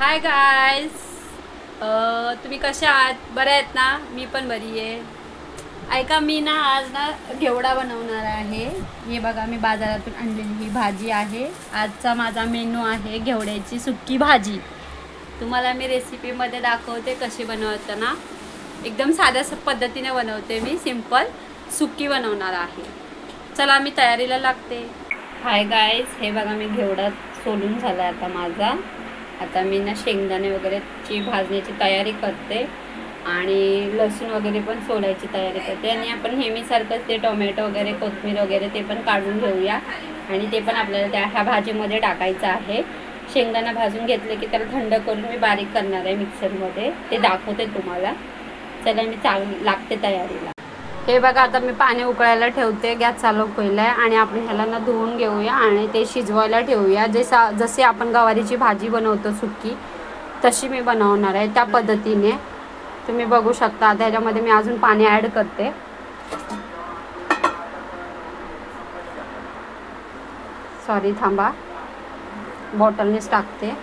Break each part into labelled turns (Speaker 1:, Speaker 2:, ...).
Speaker 1: हाय guys, तुम्ही कशा आहात? बरे आहेत ना? मी पण बरी आहे. ऐका, मी ना आज ना घेवडा बनवणार आहे. हे बघा, मी बाजारातून आणलेली ही भाजी आहे. आजचा माझा मेनू आहे घेवड्याची सुक्की भाजी. तुम्हाला मी रेसिपीमध्ये दाखवते कशी बनवताना. एकदम साध्या पद्धतीने बनवते मी, सिंपल सुक्की बनवणार आहे. चला मी तयारीला लागते. हाय गायस, हे बघा मी घेवडा सोलून झाला आता माझा. आता मी ना शेंगदाणे वगैरेची भाजण्याची तयारी करते आणि लसूण वगैरे पण सोलायची तयारी करते. आणि आपण नेहमीसारखंच ते टोमॅटो वगैरे, कोथिंबीर वगैरे ते पण काढून घेऊया आणि ते पण आपल्याला ह्या भाजीमध्ये टाकायचं आहे. शेंगदाणा भाजून घेतले की त्याला थंड करून मी बारीक करणार आहे मिक्सरमध्ये, ते दाखवते तुम्हाला. चला मी लागते तयारीला. हे बघा, आता मी पाणी उकळायला ठेवते. गॅस चालू केला आहे आणि आपण ह्याला ना धुवून घेऊया आणि ते शिजवायला ठेवूया. जसे आपण गवारीची भाजी बनवतो सुक्की, तशी मी बनवणार आहे त्या पद्धतीने. तुम्ही बघू शकता. आता ह्याच्यामध्ये मी अजून पाणी ॲड करते. सॉरी, थांबा, बॉटलनेच टाकते.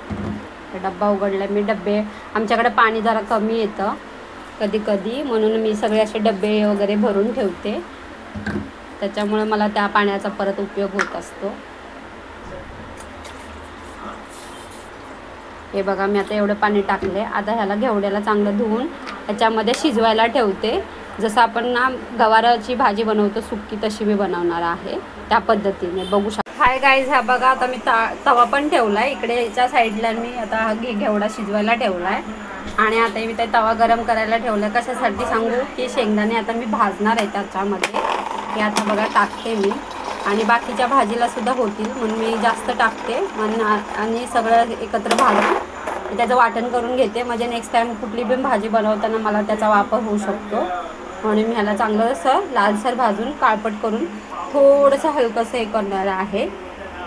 Speaker 1: डब्बा उघडला मी. डब्बे आमच्याकडे पाणी जरा कमी येतं कधी कधी, म्हणून मी सगळे असे डबे वगैरे भरून ठेवते. त्याच्यामुळे मला त्या पाण्याचा परत उपयोग होत असतो. हे बघा, मी आता एवढं पाणी टाकले. आता ह्याला घेवड्याला चांगलं धुवून ह्याच्यामध्ये शिजवायला ठेवते. जसं आपण ना गवाराची भाजी बनवतो सुक्की, तशी मी बनवणार आहे त्या पद्धतीने. बघू शकता. हाय गाईज, हा बघा, आता मी तवा पण ठेवला आहे इकडे. याच्या साईडला मी आता हा घेवडा शिजवायला ठेवला आहे आणि आता मी ते तवा गरम करायला ठेवला आहे. कशासाठी सांगू की शेंगदाणे आता मी भाजणार आहे त्याच्यामध्ये. हे आता बघा टाकते मी, आणि बाकीच्या भाजीला सुद्धा होतील म्हणून मी जास्त टाकते. आणि सगळं एकत्र भाजून त्याचं वाटण करून घेते, म्हणजे नेक्स्ट टाईम कुठली पण भाजी बनवताना मला त्याचा वापर होऊ शकतो. म्हणून मी ह्याला चांगलं असं लालसर भाजून काळपट करून थोडंसं हलकंसं हे करणार आहे.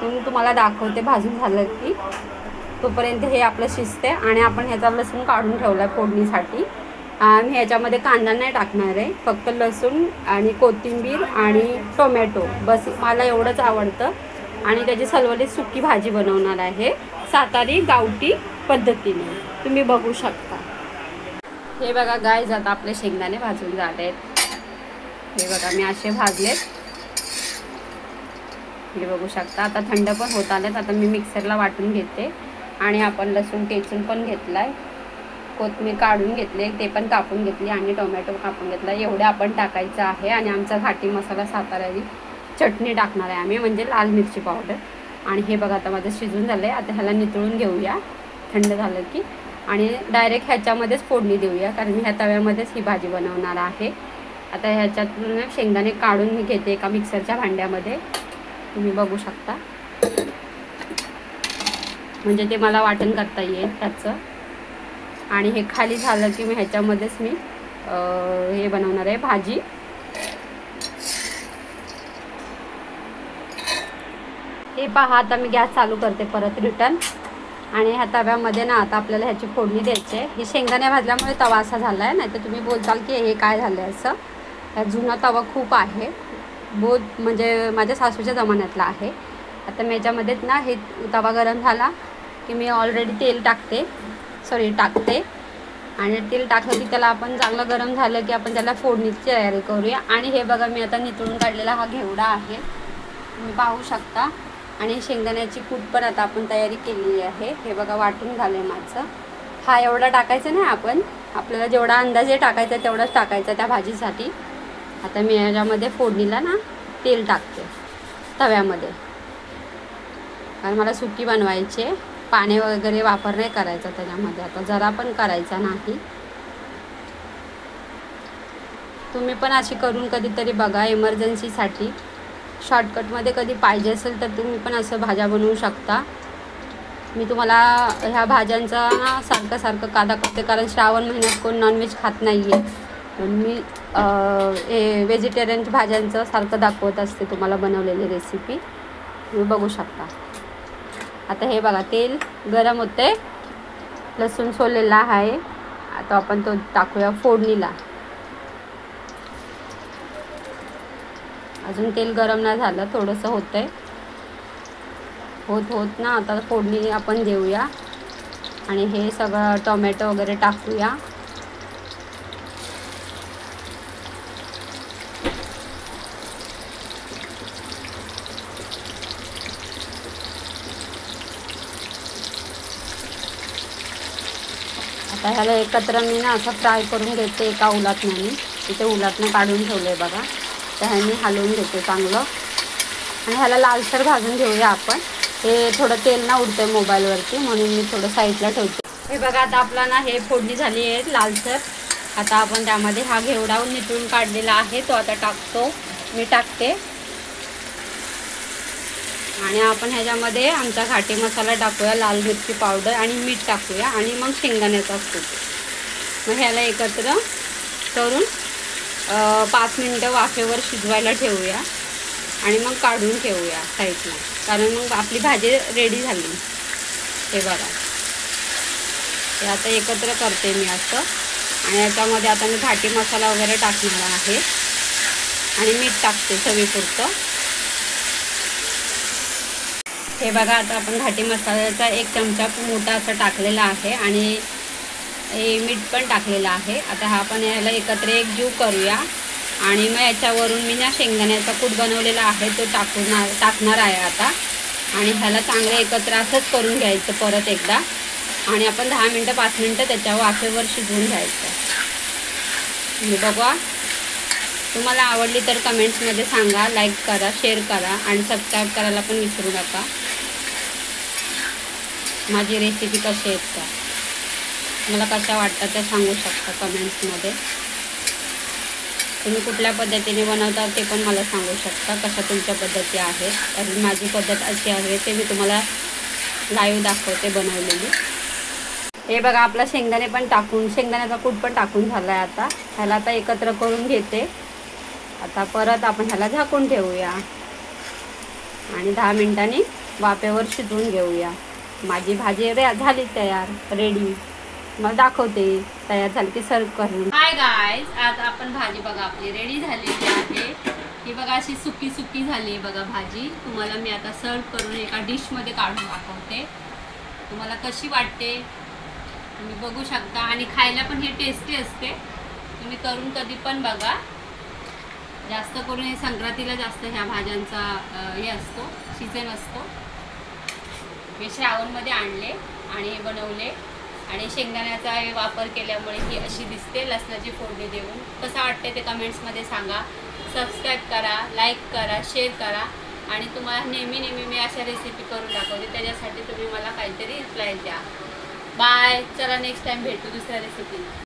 Speaker 1: मी तुम्हाला दाखवते भाजून झालं की. तोपर्यंत हे आपलं शिजते आणि आपण ह्याचा लसूण काढून ठेवला आहे फोडणीसाठी. आणि ह्याच्यामध्ये कांदा नाही टाकणार आहे, फक्त लसूण आणि कोथिंबीर आणि टोमॅटो, बस. मला एवढंच आवडतं. आणि त्याची सलवलीत सुकी भाजी बनवणार आहे सातारी गावठी पद्धतीने. तुम्ही बघू शकता. हे बघा गाईज, आता आपले शेंगदाणे भाजून झाले आहेत. हे बघा मी असे भाजलेत, हे बघू शकता. आता थंड पण होत आलेत. आता मी मिक्सरला वाटून घेते. आणि आपण लसूण टेचून पण घेतला आहे, कोथिंबीर काढून घेतले, ते पण कापून घेतली, आणि टोमॅटो कापून घेतला. एवढं आपण टाकायचं आहे. आणि आमचा घाटी मसाला साताऱ्याची चटणी टाकणार आहे आम्ही, म्हणजे लाल मिरची पावडर. आणि हे बघा आता माझं शिजून झालं आहे. आता ह्याला नितळून घेऊया थंड झालं की, आणि डायरेक्ट ह्याच्यामध्येच फोडणी देऊया, कारण मी ह्या तव्यामध्येच ही भाजी बनवणार आहे. आता ह्याच्यातून शेंगदाणे काढून मी घेते एका मिक्सरच्या भांड्यामध्ये. तुम्ही बघू शकता, म्हणजे ते मला वाटण करता येईल त्याचं. आणि हे खाली झालं की मी ह्याच्यामध्येच मी हे बनवणार आहे भाजी. हे पहा, आता मी गॅस चालू करते परत रिटर्न. आणि ह्या तव्यामध्ये ना आता आपल्याला ह्याची फोडणी द्यायची आहे. हे शेंगदाणे भाजल्यामुळे तवा असा झाला आहे, नाही तर तुम्ही बोलताल की हे काय झालं आहे असं. ह्या जुना तवा खूप आहे, बहुत म्हणजे माझ्या सासूच्या जमान्यातला आहे. आता मी ह्याच्यामध्येच ना हे तवा गरम झाला की मी ऑलरेडी तेल टाकते. आणि तेल टाकलं की त्याला आपण चांगलं गरम झालं की आपण त्याला फोडणीची तयारी करूया. आणि हे बघा, मी आता नितळून काढलेला हा घेवडा आहे, तुम्ही पाहू शकता. आणि शेंगदाण्याची कूट पण आता आपण तयारी केलेली आहे. हे बघा वाटून झालं आहे माझं. हा एवढा टाकायचं नाही, आपण आपल्याला जेवढा अंदाजे टाकायचा तेवढाच टाकायचा त्या भाजीसाठी. आता मी ह्याच्यामध्ये फोडणीला ना तेल टाकते तव्यामध्ये, कारण मला सुकी बनवायची आहे. पाणी वगैरे वापर नाही करायचा त्याच्यामध्ये, आता जरा पण करायचा नाही. तुम्ही पण अशी करून कधीतरी बघा, इमर्जन्सीसाठी. शॉर्टकटमध्ये कधी पाहिजे असेल तर तुम्ही पण असं भाज्या बनवू शकता. मी तुम्हाला ह्या भाज्यांचा ना सारखं कादा करते, कारण श्रावण महिन्यात कोण नॉनव्हेज खात नाही आहे. मी हे व्हेजिटेरियन भाज्यांचं सारखं दाखवत असते तुम्हाला बनवलेली रेसिपी. तुम्ही बघू शकता. आता हे बघा तेल गरम होते, लसूण सोललेला आहे. आता आपण तो टाकूया फोडणीला. अजून तेल गरम नाही झालं, थोडंसं होतं आहे. होत ना आता फोडणी आपण देऊया. आणि हे सगळं टोमॅटो वगैरे टाकूया. आता ह्याला एकत्र मी ना असं फ्राय करून घेते एका उलटण्याने. इथे उलटणं काढून ठेवलं आहे बघा. तर ह्याने हलवून घेते चांगलं आणि ह्याला लालसर भाजून घेऊया आपण. हे थोडं तेल ना उडतं मोबाईलवरती म्हणून मी थोडं साईडला ठेवते. हे बघा आता आपला ना हे फोडणी झाली आहे लालसर. आता आपण त्यामध्ये हा घेवडा नितळून काढलेला आहे तो आता टाकतो. मी टाकते आणि आपण ह्याच्यामध्ये आमचा घाटी मसाला टाकूया, लाल मिरची पावडर आणि मीठ टाकूया आणि मग शेंगदाण्याचा कूट. मग ह्याला एकत्र करून 5 मिनटं वाफेवर शिजवायला ठेवूया आणि मग काढून ठेवूया साईडला, कारण मग आपली भाजी रेडी झाली. हे बघा हे आता एकत्र करते मी असं आणि याच्यामध्ये आता मी घाटी मसाला वगैरे टाकणार आहे आणि मीठ टाकते चवीपुरतं. हे बघा आता आपण घाटी मसाल्याचा 1 चमचा मोठा असा टाकलेला आहे आणि मीठ पण टाकलेलं आहे. आता हा आपण याला एकत्र एकजीव करूया आणि मग याच्यावरून मी ना शेंगदाण्याचा कूट बनवलेला आहे तो टाकणार आहे आता. आणि ह्याला चांगलं एकत्र असंच करून घ्यायचं परत एकदा आणि आपण 10 मिनटं 5 मिनटं त्याच्या वाफेवर शिजवून घ्यायचं. बघा तुम्हाला आवडली तर कमेंट्समध्ये सांगा, लाईक करा, शेअर करा आणि सबस्क्राईब करायला पण विसरू नका. माझी रेसिपी कशी आहेत का, मला कशा वाटतात त्या सांगू शकता कमेंट्समध्ये. तुम्ही कुठल्या पद्धतीने बनवता ते पण मला सांगू शकता, कशा तुमच्या पद्धती आहेत. तर माझी पद्धत अशी आहे ते मी तुम्हाला लाईव्ह दाखवते बनवलेली. हे बघा आपला शेंगदाण्याचा कूट पण टाकून झाला आहे. आता ह्याला आता एकत्र करून घेते. आता परत आपण ह्याला झाकून ठेवूया आणि 10 मिनिटांनी वाफेवर शिजवून घेऊया. माझी भाजी झाली तयार, रेडी. मग दाखवते तयार झाली की सर्व करून. हाय गाईज, आज आपण भाजी बघा आपली रेडी झालेली आहे. ही बघा अशी सुकी सुकी झाली आहे बघा भाजी. तुम्हाला मी आता सर्व करून एका डिशमध्ये काढून दाखवते. तुम्हाला कशी वाटते तुम्ही बघू शकता आणि खायला पण हे टेस्टी असते. तुम्ही करून कधी पण बघा. जास्त करून हे संक्रांतीला जास्त ह्या भाज्यांचा हे असतो, सीझन असतो. मी श्रावणमध्ये आणले आणि हे बनवले आणि शेंगदाण्याचा वापर केल्यामुळे ही अशी दिसते लसणाची फोडणी देऊन. कसं वाटते ते कमेंट्समध्ये सांगा. सबस्क्राईब करा, लाईक करा, शेअर करा आणि तुम्हाला नेहमी मी अशा रेसिपी करून दाखवते, त्याच्यासाठी तुम्ही मला काहीतरी रिप्लाय द्या. बाय. चला नेक्स्ट टाइम भेटू दुसऱ्या रेसिपीने.